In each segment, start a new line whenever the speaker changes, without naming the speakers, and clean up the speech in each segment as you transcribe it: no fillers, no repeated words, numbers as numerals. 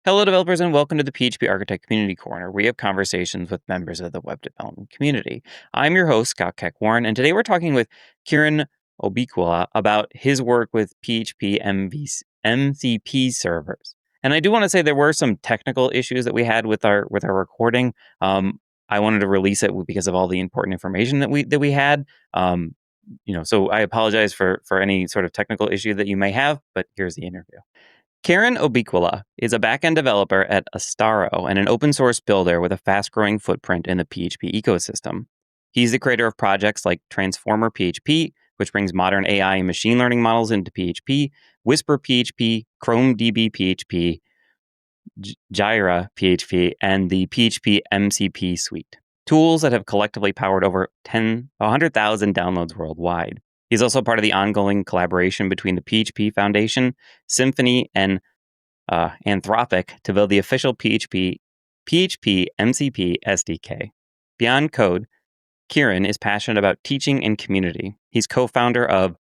Hello, developers, and welcome to the PHP Architect Community Corner, where we have conversations with members of the web development community. I'm your host, Scott Keck-Warren, and today we're talking with Kyrian Obikwelu about his work with PHP MCP servers. And I do want to say there were some technical issues that we had with our recording. I wanted to release it because of all the important information that we had. So I apologize for any sort of technical issue that you may have, but here's the interview. Kyrian Obikwelu is a backend developer at Astaro and an open source builder with a fast-growing footprint in the PHP ecosystem. He's the creator of projects like Transformer PHP, which brings modern AI and machine learning models into PHP, Whisper PHP, ChromeDB PHP, Jira PHP, and the PHP MCP suite. Tools that have collectively powered over 100,000 downloads worldwide. He's also part of the ongoing collaboration between the PHP Foundation, Symfony, and Anthropic to build the official PHP MCP SDK. Beyond code, Kyrian is passionate about teaching and community. He's co-founder of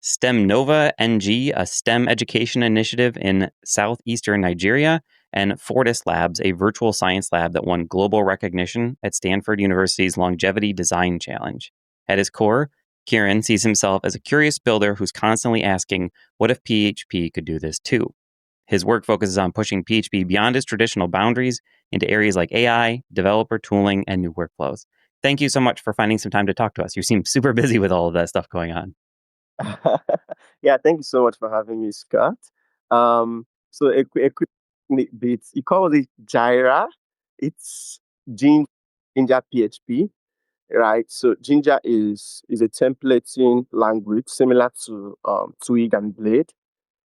STEM Nova NG, a STEM education initiative in southeastern Nigeria, and Fortis Labs, a virtual science lab that won global recognition at Stanford University's Longevity Design Challenge. At his core, Kyrian sees himself as a curious builder who's constantly asking, what if PHP could do this too? His work focuses on pushing PHP beyond its traditional boundaries into areas like AI, developer tooling, and new workflows. Thank you so much for finding some time to talk to us. You seem super busy with all of that stuff going on.
Yeah, thank you so much for having me, Scott. So a quick bit. You call it Jira. It's Ginger PHP, right? So Ginger is a templating language similar to Twig and Blade,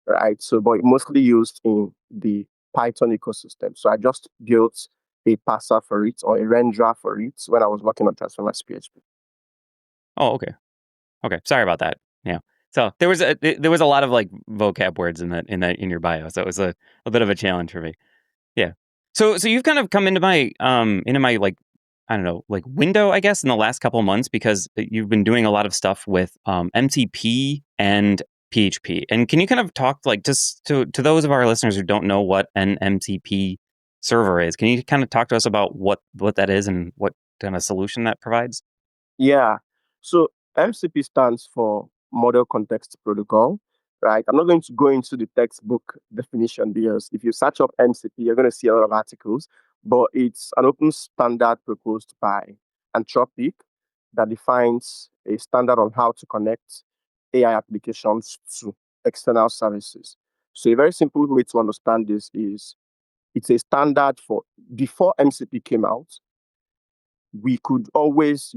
right? So, but mostly used in the Python ecosystem. So I just built a parser for it or a renderer for it when I was working on Transformers PHP.
Oh, okay. Okay. Sorry about that. Yeah. So there was a lot of like vocab words in your bio. So it was a bit of a challenge for me. Yeah. So you've kind of come into my like, I don't know, like window, I guess, in the last couple of months because you've been doing a lot of stuff with MCP and PHP. And can you kind of talk like just to those of our listeners who don't know what an MCP server is? Can you kind of talk to us about what that is and what kind of solution that provides?
Yeah. So MCP stands for Model Context Protocol, right? I'm not going to go into the textbook definition because if you search up MCP, you're going to see a lot of articles, but it's an open standard proposed by Anthropic that defines a standard on how to connect AI applications to external services. So a very simple way to understand this is it's a standard for before MCP came out, we could always,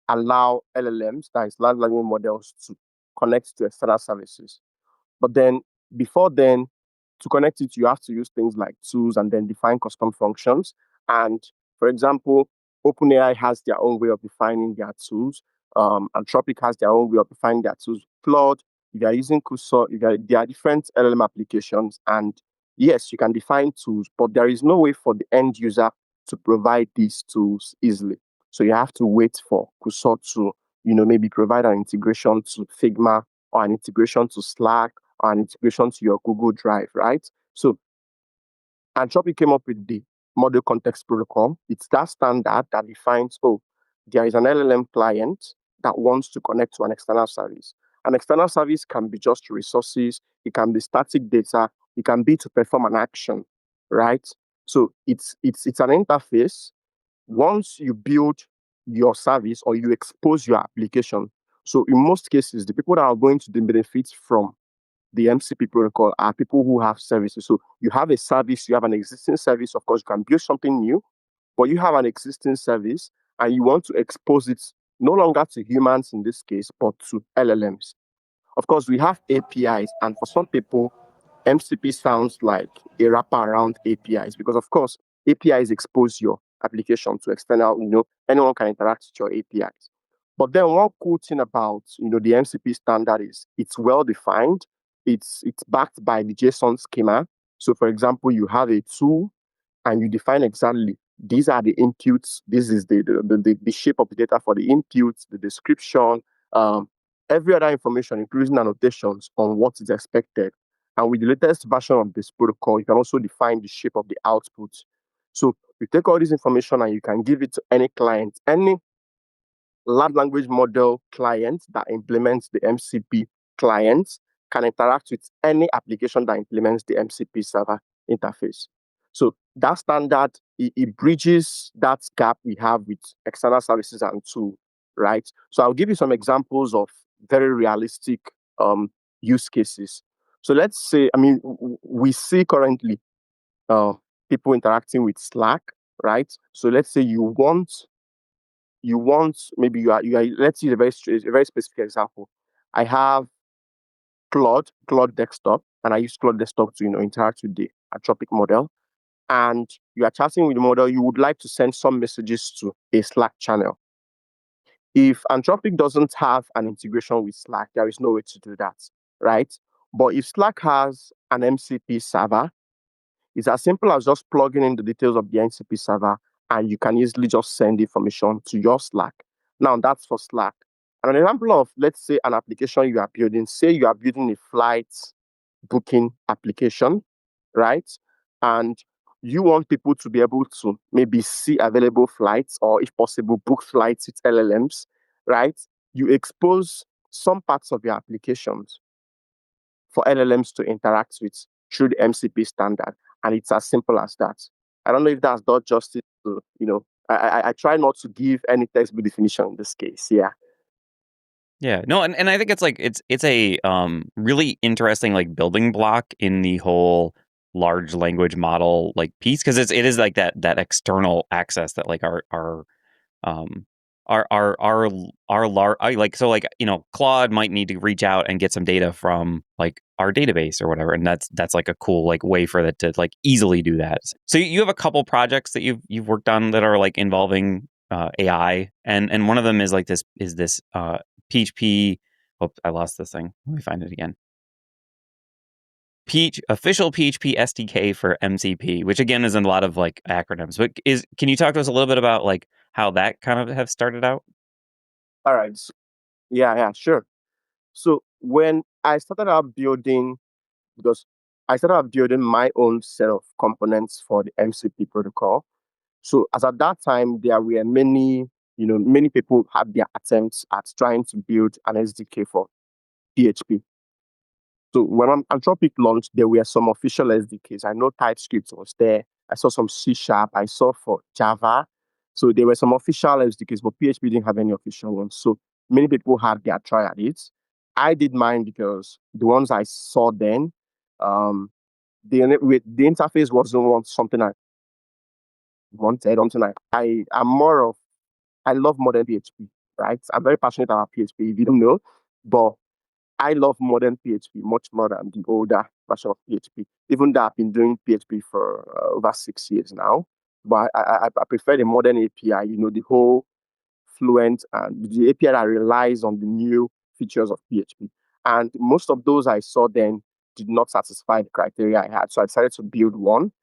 allow LLMs, that is large language models, to connect to external services. But then, before then, to connect it, you have to use things like tools and then define custom functions. And for example, OpenAI has their own way of defining their tools. Anthropic has their own way of defining their tools. Claude, if you are using Cursor, there are different LLM applications. And yes, you can define tools, but there is no way for the end user to provide these tools easily. So you have to wait for Cursor to, maybe provide an integration to Figma or an integration to Slack or an integration to your Google Drive, right? So Anthropic came up with the model context protocol. It's that standard that defines, there is an LLM client that wants to connect to an external service. An external service can be just resources, it can be static data, it can be to perform an action, right? So it's an interface. Once you build your service or you expose your application, so in most cases, the people that are going to benefit from the MCP protocol are people who have services. So you have a service, you have an existing service. Of course, you can build something new, but you have an existing service and you want to expose it no longer to humans in this case, but to LLMs. Of course, we have APIs, and for some people, MCP sounds like a wrapper around APIs because, of course, APIs expose your application to external, anyone can interact with your APIs. But then one cool thing about, the MCP standard is it's well defined. It's backed by the JSON schema. So, for example, you have a tool and you define exactly these are the inputs. This is the shape of the data for the inputs, the description, every other information, including annotations on what is expected. And with the latest version of this protocol, you can also define the shape of the output. So you take all this information and you can give it to any client, any large language model client that implements the MCP client can interact with any application that implements the MCP server interface. So that standard, it bridges that gap we have with external services and tools, right? So I'll give you some examples of very realistic use cases. So let's say, I mean, we see currently uh, people interacting with Slack, right? So let's say you want maybe you are let's use a very specific example. I have Claude desktop, and I use Claude desktop to interact with the Anthropic model. And you are chatting with the model, you would like to send some messages to a Slack channel. If Anthropic doesn't have an integration with Slack, there is no way to do that, right? But if Slack has an MCP server, it's as simple as just plugging in the details of the MCP server, and you can easily just send information to your Slack. Now, that's for Slack. And an example of, let's say, an application you are building, say you are building a flight booking application, right? And you want people to be able to maybe see available flights or, if possible, book flights with LLMs, right? You expose some parts of your applications for LLMs to interact with through the MCP standard. And it's as simple as that. I don't know if that's not justice to, I try not to give any textbook definition in this case. Yeah.
Yeah. No, and I think it's like it's a really interesting like building block in the whole large language model like piece, because it is like that external access that like um our like, so like, Claude might need to reach out and get some data from like our database or whatever, and that's like a cool like way for it to like easily do that. So you have a couple projects that you've worked on that are like involving AI, and one of them is like this PHP. Oh, I lost this thing. Let me find it again. Official PHP SDK for MCP, which again is in a lot of like acronyms. But can you talk to us a little bit about like how that kind of have started out?
All right. Yeah, sure. So when I started out building, because I started out building my own set of components for the MCP protocol. So as at that time, there were many people had their attempts at trying to build an SDK for PHP. So when Anthropic launched, there were some official SDKs. I know TypeScript was there. I saw some C Sharp. I saw for Java. So there were some official SDKs, but PHP didn't have any official ones. So many people had their try at it. I did mine because the ones I saw then, um, the interface wasn't something I wanted. Something I'm more of. I love modern PHP, right? I'm very passionate about PHP. If you don't know, but I love modern PHP much more than the older version of PHP. Even though I've been doing PHP for over 6 years now, but I prefer the modern API. The whole fluent and the API that relies on the new features of PHP. And most of those I saw then did not satisfy the criteria I had, so I decided to build one.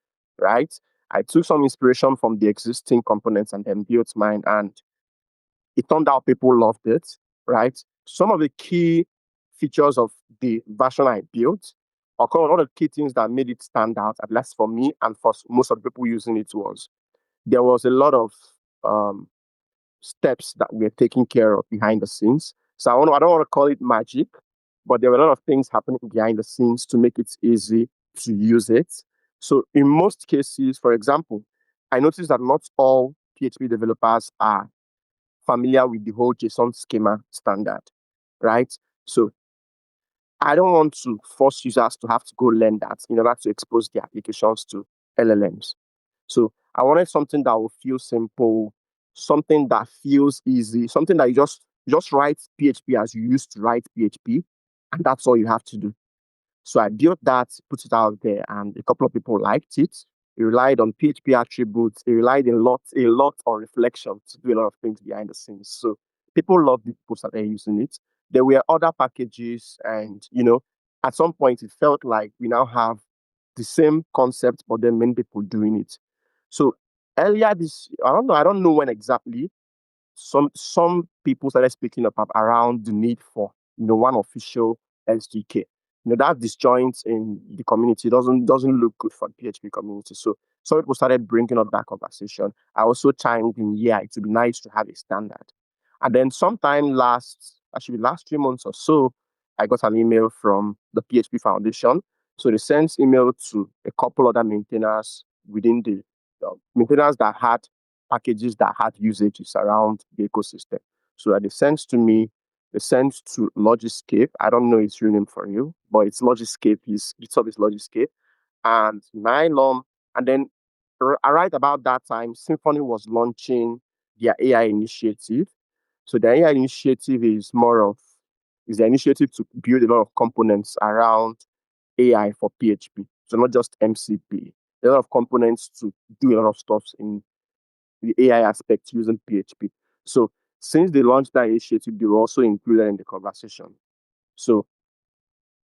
Right? I took some inspiration from the existing components and then built mine, and it turned out people loved it, right? Some of the key features of the version I built, or one of the key things that made it stand out, at least for me and for most of the people using it, was there was a lot of um, steps that were taken care of behind the scenes. So I don't want to call it magic, but there were a lot of things happening behind the scenes to make it easy to use it. So in most cases, for example, I noticed that not all PHP developers are familiar with the whole JSON schema standard, right? So I don't want to force users to have to go learn that in order to expose their applications to LLMs. So I wanted something that will feel simple, something that feels easy, something that you just write PHP as you used to write PHP, and that's all you have to do. So I built that, put it out there, and a couple of people liked it. It relied on PHP attributes. It relied a lot on reflection to do a lot of things behind the scenes. So people loved it, people started using it. There were other packages, and at some point it felt like we now have the same concept, but then many people doing it. So earlier this, I don't know when exactly. Some people started speaking up around the need for one official SDK. That disjoint in the community doesn't look good for the PHP community. So some people started bringing up that conversation. I also chimed in, yeah, it would be nice to have a standard. And then sometime actually last 3 months or so, I got an email from the PHP Foundation. So they sent email to a couple other maintainers within the maintainers that had packages that had usages around the ecosystem. So they sent to me, they sent to Logiscape. I don't know its real name for you, but it's Logiscape. It's of Logiscape and Nylon. And then right about that time, Symphony was launching their AI initiative. So the AI initiative is the initiative to build a lot of components around AI for PHP. So not just MCP. A lot of components to do a lot of stuff in the AI aspect using PHP. So since they launched that initiative, they were also included in the conversation. So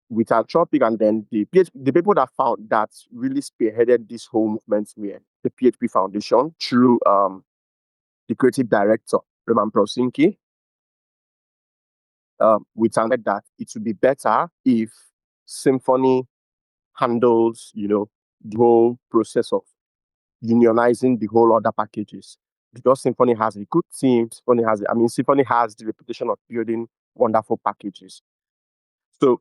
with Anthropic and then the people that really spearheaded this whole movement were the PHP Foundation through the creative director, Roman Prosinki, with that it would be better if Symfony handles, the whole process of unionizing the whole other packages. Because Symfony has a good team, Symfony has the reputation of building wonderful packages. So,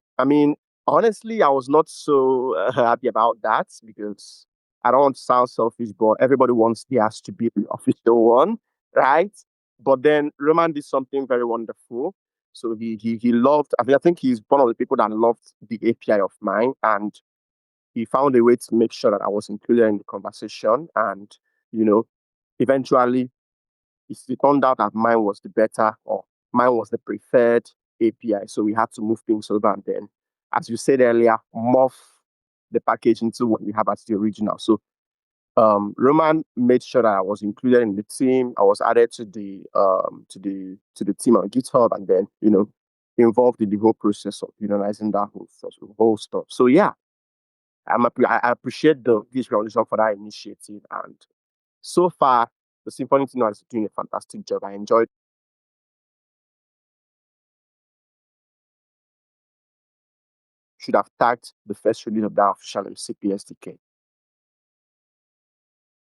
honestly, I was not so happy about that because I don't want to sound selfish, but everybody wants theirs to be the official one, right? But then Roman did something very wonderful. So he loved. I think he's one of the people that loved the API of mine, and he found a way to make sure that I was included in the conversation. And you know, eventually, it turned out that mine was the better, or mine was the preferred API. So we had to move things over and then, as you said earlier, morph the package into what we have as the original. So Roman made sure that I was included in the team. I was added to the team on GitHub, and then involved in the whole process of unionizing that whole stuff. So yeah, I appreciate the this Foundation for that initiative, and so far the Symphony team is doing a fantastic job. I enjoyed. Should have tagged the first release of that official MCP SDK.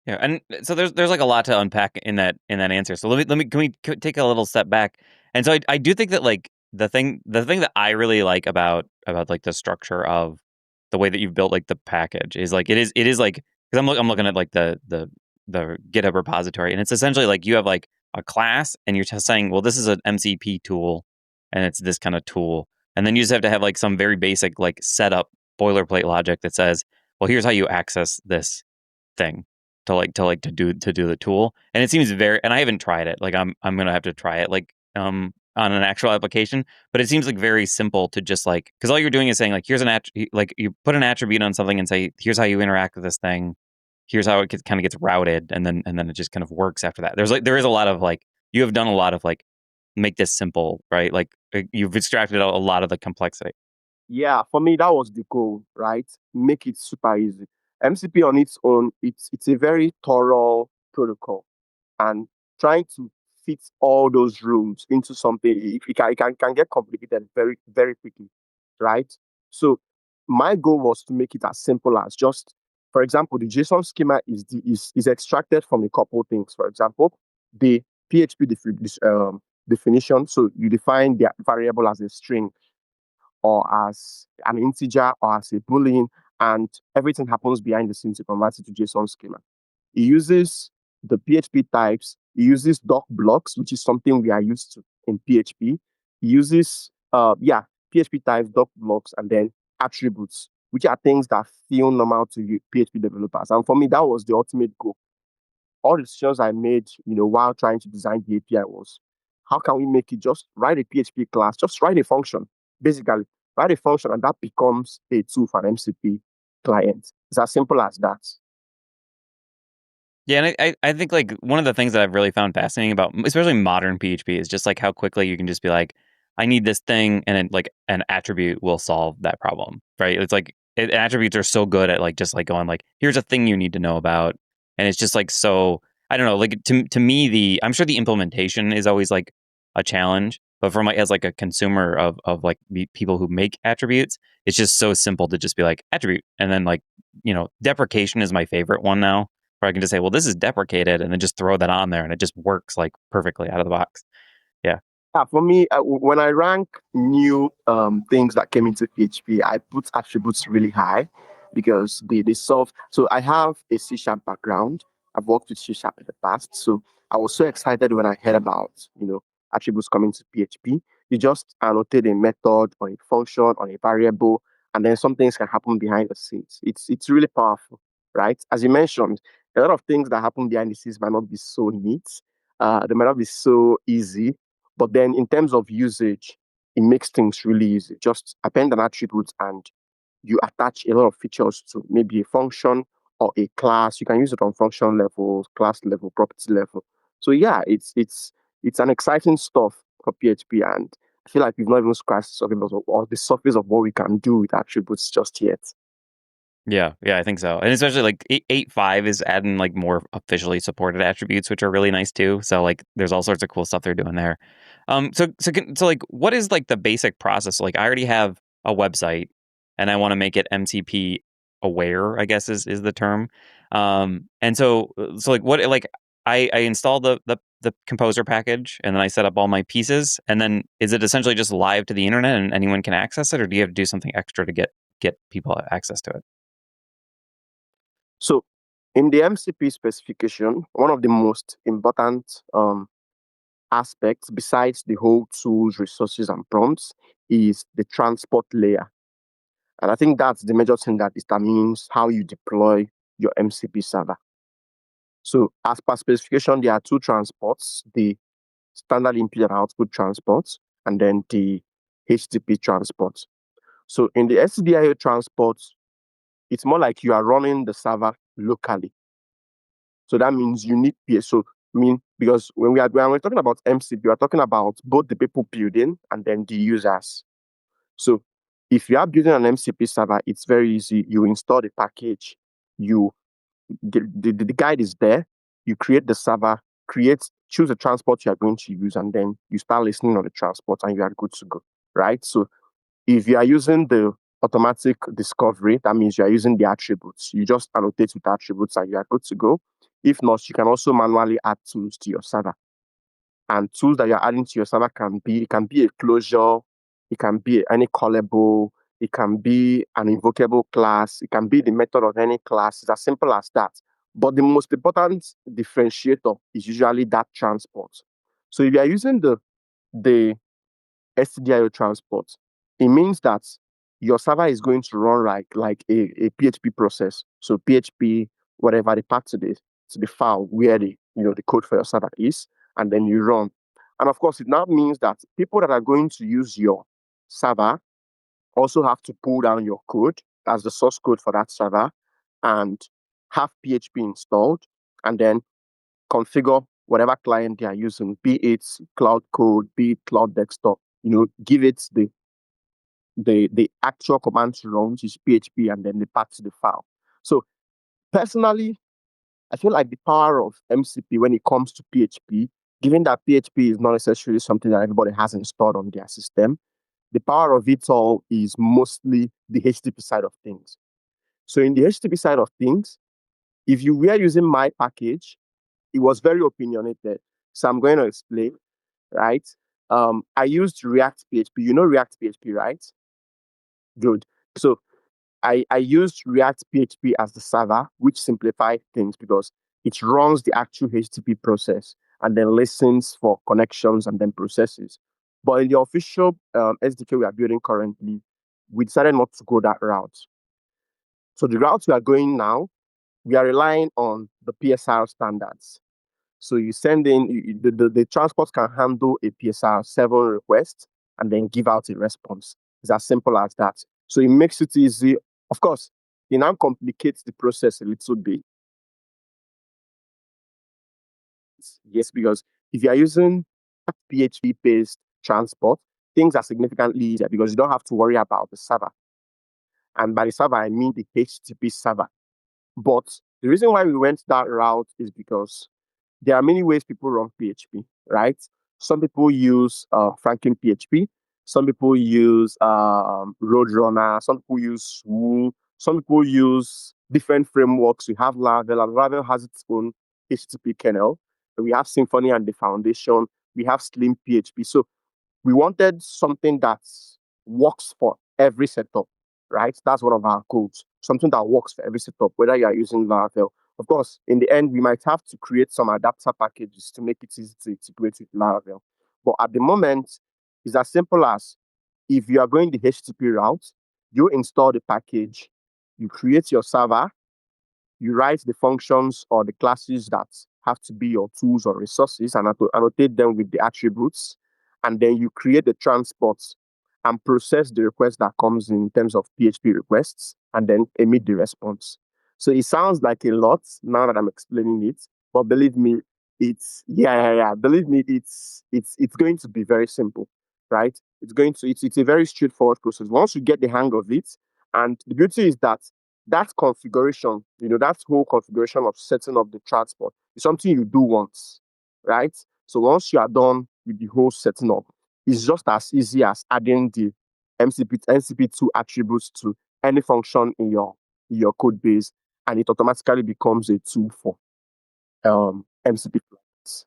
Yeah, and so there's like a lot to unpack in that answer. So can we take a little step back? And so I do think that like the thing that I really like about like the structure of the way that you've built like the package is like it is like because I'm looking at like the GitHub repository, and it's essentially like you have like a class and you're just saying, well, this is an MCP tool and it's this kind of tool, and then you just have to have like some very basic like setup boilerplate logic that says, well, here's how you access this thing to do the tool. And it seems very, and I haven't tried it. Like I'm gonna have to try it like on an actual application, but it seems like very simple to just like, because all you're doing is saying like here's like you put an attribute on something and say here's how you interact with this thing, here's how it kind of gets routed, and then it just kind of works after that. There is a lot of like, you have done a lot of like make this simple, right? Like you've extracted a lot of the complexity.
Yeah, for me that was the goal, right? Make it super easy. MCP on its own, it's a very thorough protocol, and trying to fit all those rules into something it can get complicated very very quickly, right? So my goal was to make it as simple as just, for example, the JSON schema is extracted from a couple things. For example, the PHP definition. So you define the variable as a string or as an integer or as a boolean, and everything happens behind the scenes to convert it to JSON schema. It uses the PHP types. It uses doc blocks, which is something we are used to in PHP. It uses PHP types, doc blocks, and then attributes, which are things that feel normal to you, PHP developers. And for me, that was the ultimate goal. All the decisions I made, while trying to design the API was, how can we make it just write a PHP class, just write a function, basically write a function, and that becomes a tool for an MCP client. It's as simple as that.
Yeah, and I think like one of the things that I've really found fascinating about especially modern PHP is just like how quickly you can just be like, I need this thing, and then like an attribute will solve that problem, right? It's like attributes are so good at like just like going like, here's a thing you need to know about, and it's just like so I don't know, like to me I'm sure the implementation is always like a challenge, But from like as like a consumer of like people who make attributes, it's just so simple to just be like attribute, and then like deprecation is my favorite one now, where I can just say, well, this is deprecated, and then just throw that on there, and it just works like perfectly out of the box. Yeah.
Yeah, for me, when I rank new things that came into PHP, I put attributes really high because they solve. So I have a C sharp background. I've worked with C sharp in the past. So I was so excited when I heard about, attributes coming to PHP. You just annotate a method or a function or a variable, and then some things can happen behind the scenes. It's really powerful, right? As you mentioned, a lot of things that happen behind the scenes might not be so neat. They might not be so easy, but then in terms of usage, it makes things really easy. Just append an attribute and you attach a lot of features to maybe a function or a class. You can use it on function level, class level, property level. So yeah, it's an exciting stuff for PHP, and I feel like we've not even scratched the surface or the surface of what we can do with attributes just yet.
Yeah, yeah, I think so. And especially like 8.5 is adding like more officially supported attributes, which are really nice too. So like there's all sorts of cool stuff they're doing there. So like what is like the basic process? Like I already have a website and I want to make it MCP aware, I guess is the term. And so like what like I install the composer package and then I set up all my pieces, and then is it essentially just live to the internet and anyone can access it, or do you have to do something extra to get people access to it?
So in the MCP specification, one of the most important aspects, besides the whole tools, resources, and prompts, is the transport layer. And I think that's the major thing that determines how you deploy your MCP server. So as per specification, there are two transports, the standard input and output transports, and then the HTTP transport. So in the SDIO transport, it's more like you are running the server locally. So that means you need PS. So I mean, because when we're talking about MCP, we're talking about both the people building and then the users. So if you are building an MCP server, it's very easy. You install the package, you the guide is there, you create the server, choose the transport you are going to use, and then you start listening on the transport and you are good to go. Right. So if you are using the automatic discovery, that means you are using the attributes. You just annotate with attributes and you are good to go. If not, you can also manually add tools to your server. And tools that you're adding to your server it can be a closure, it can be any callable, it can be an invocable class, it can be the method of any class. It's as simple as that. But the most important differentiator is usually that transport. So if you are using the STDIO transport, it means that your server is going to run like a PHP process. So PHP, whatever the path to the file where the code for your server is, and then you run. And of course, it now means that people that are going to use your server also have to pull down your code as the source code for that server and have PHP installed, and then configure whatever client they are using, be it cloud code, be it cloud desktop, give it the actual command to run, which is PHP, and then the path to the file. So personally, I feel like the power of MCP when it comes to PHP, given that PHP is not necessarily something that everybody has installed on their system, the power of it all is mostly the HTTP side of things. So in the HTTP side of things, if you were using my package, it was very opinionated. So I'm going to explain, right? I used React PHP. You know React PHP, right? Good. So I used React PHP as the server, which simplified things because it runs the actual HTTP process and then listens for connections and then processes. But in the official SDK we are building currently, we decided not to go that route. So the route we are going now, we are relying on the PSR standards. So you send in the transport can handle a PSR 7 request and then give out a response. It's as simple as that. So it makes it easy. Of course, it now complicates the process a little bit. Yes, because if you are using PHP based transport, things are significantly easier because you don't have to worry about the server. And by the server, I mean the HTTP server. But the reason why we went that route is because there are many ways people run PHP, right? Some people use Franklin PHP. Some people use Roadrunner. Some people use Wool. Some people use different frameworks. We have Laravel, and Laravel has its own HTTP kernel. We have Symfony and the foundation. We have Slim PHP. So we wanted something that works for every setup, right? That's one of our goals. Something that works for every setup, whether you are using Laravel. Of course, in the end, we might have to create some adapter packages to make it easy to integrate with Laravel. But at the moment, it's as simple as if you are going the HTTP route, you install the package, you create your server, you write the functions or the classes that have to be your tools or resources and annotate them with the attributes. And then you create the transports and process the request that comes in terms of PHP requests and then emit the response. So it sounds like a lot now that I'm explaining it, but believe me, believe me, it's going to be very simple, right? It's a very straightforward process. Once you get the hang of it, and the beauty is that that configuration, that whole configuration of setting up the transport is something you do once, right? So once you are done with the whole setting up, it's just as easy as adding the MCP2 attributes to any function in your code base, and it automatically becomes a tool for MCP plugins.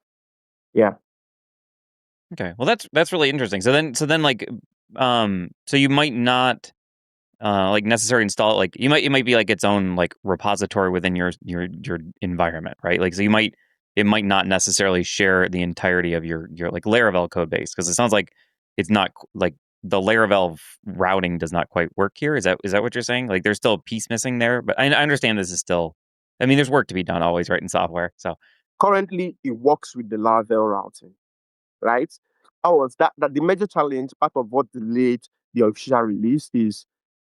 Yeah.
Okay. Well, that's really interesting. So then like so you might not like necessarily install it, like it might be like its own like repository within your environment, right? Like so it might not necessarily share the entirety of your like Laravel code base, because it sounds like it's not like the Laravel routing does not quite work here. Is that what you're saying? Like there's still a piece missing there, but I understand this is still, I mean, there's work to be done always, right, in software. So
Currently, it works with the Laravel routing, right? That the major challenge, part of what delayed the official release, is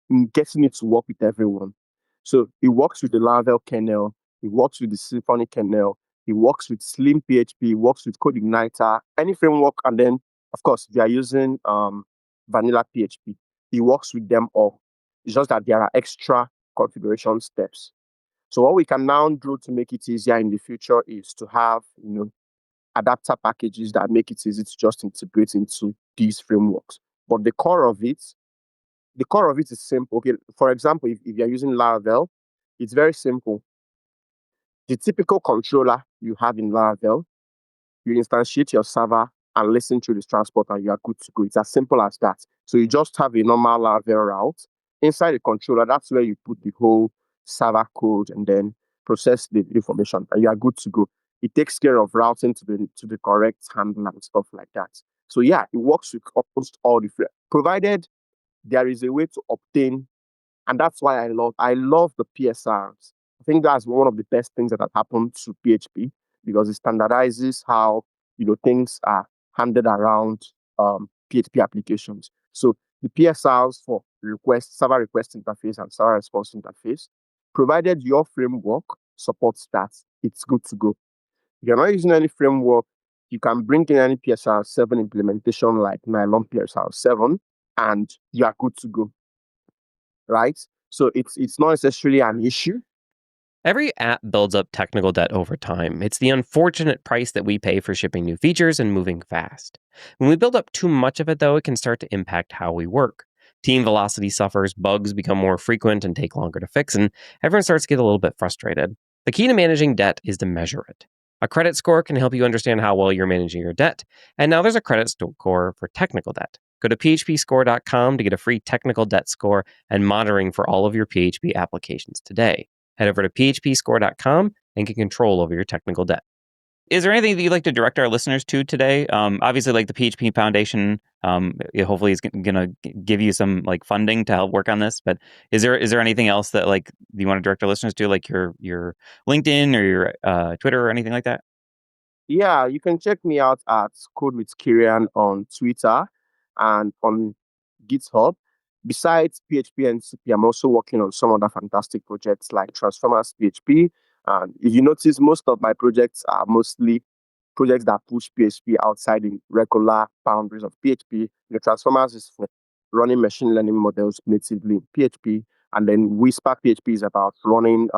in getting it to work with everyone. So it works with the Laravel kernel, it works with the Symfony kernel, it works with Slim PHP, it works with CodeIgniter, any framework, and then of course if you are using vanilla PHP, it works with them all. It's just that there are extra configuration steps. So what we can now do to make it easier in the future is to have adapter packages that make it easy to just integrate into these frameworks. But the core of it is simple. Okay, for example, if you're using Laravel, it's very simple. The typical controller you have in Laravel, you instantiate your server and listen to this transport, and you are good to go. It's as simple as that. So you just have a normal Laravel route. Inside the controller, that's where you put the whole server code and then process the information, and you are good to go. It takes care of routing to the correct handler and stuff like that. So yeah, it works with almost all the provided there is a way to obtain, and that's why I love the PSRs. I think that's one of the best things that have happened to PHP, because it standardizes how things are handed around PHP applications. So the PSRs for server request interface and server response interface, provided your framework supports that, it's good to go. If you're not using any framework, you can bring in any PSR 7 implementation like Nylon PSR 7, and you are good to go, right? So it's not necessarily an issue.
Every app builds up technical debt over time. It's the unfortunate price that we pay for shipping new features and moving fast. When we build up too much of it, though, it can start to impact how we work. Team velocity suffers, bugs become more frequent and take longer to fix, and everyone starts to get a little bit frustrated. The key to managing debt is to measure it. A credit score can help you understand how well you're managing your debt, and now there's a credit score for technical debt. Go to phpscore.com to get a free technical debt score and monitoring for all of your PHP applications today. Head over to phpscore.com and get control over your technical debt.
is there anything that you'd like to direct our listeners to today? Obviously, like the PHP Foundation, hopefully is going to give you some like funding to help work on this. But is there anything else that like you want to direct our listeners to, like your LinkedIn or your Twitter or anything like that?
Yeah, you can check me out at Code with Kyrian on Twitter and on GitHub. Besides PHP and CP, I'm also working on some other fantastic projects like Transformers PHP. And if you notice, most of my projects are mostly projects that push PHP outside the regular boundaries of PHP. The Transformers is for running machine learning models natively in PHP. And then Whisper PHP is about running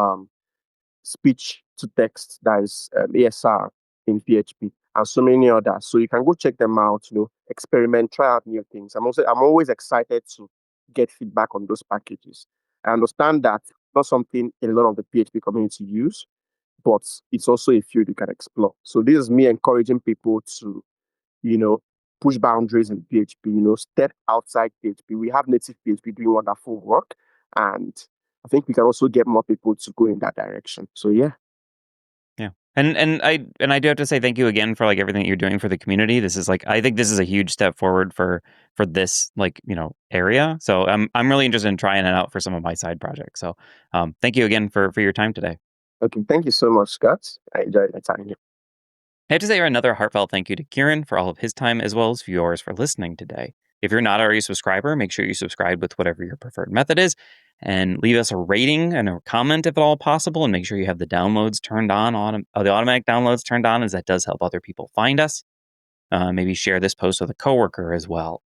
speech to text, that is ASR in PHP. and so many others. So you can go check them out, experiment, try out new things. I'm always excited to get feedback on those packages. I understand that not something a lot of the PHP community use, but it's also a field you can explore. So this is me encouraging people to, you know, push boundaries in PHP, step outside PHP. We have native PHP doing wonderful work. And I think we can also get more people to go in that direction. So yeah.
Yeah. And I do have to say thank you again for like everything that you're doing for the community. This is like, I think this is a huge step forward for this area. So I'm really interested in trying it out for some of my side projects. So thank you again for your time today.
Okay, thank you so much, Scott. I enjoyed my time here.
I have to say another heartfelt thank you to Kyrian for all of his time, as well as for yours for listening today. If you're not already a subscriber, make sure you subscribe with whatever your preferred method is, and leave us a rating and a comment if at all possible, and make sure you have the downloads turned on, the automatic downloads turned on, as that does help other people find us. Maybe share this post with a coworker as well.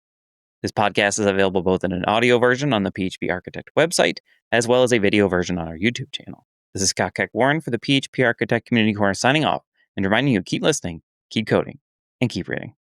This podcast is available both in an audio version on the PHP Architect website, as well as a video version on our YouTube channel. This is Scott Keck Warren for the PHP Architect Community Corner signing off, and reminding you, keep listening, keep coding, and keep reading.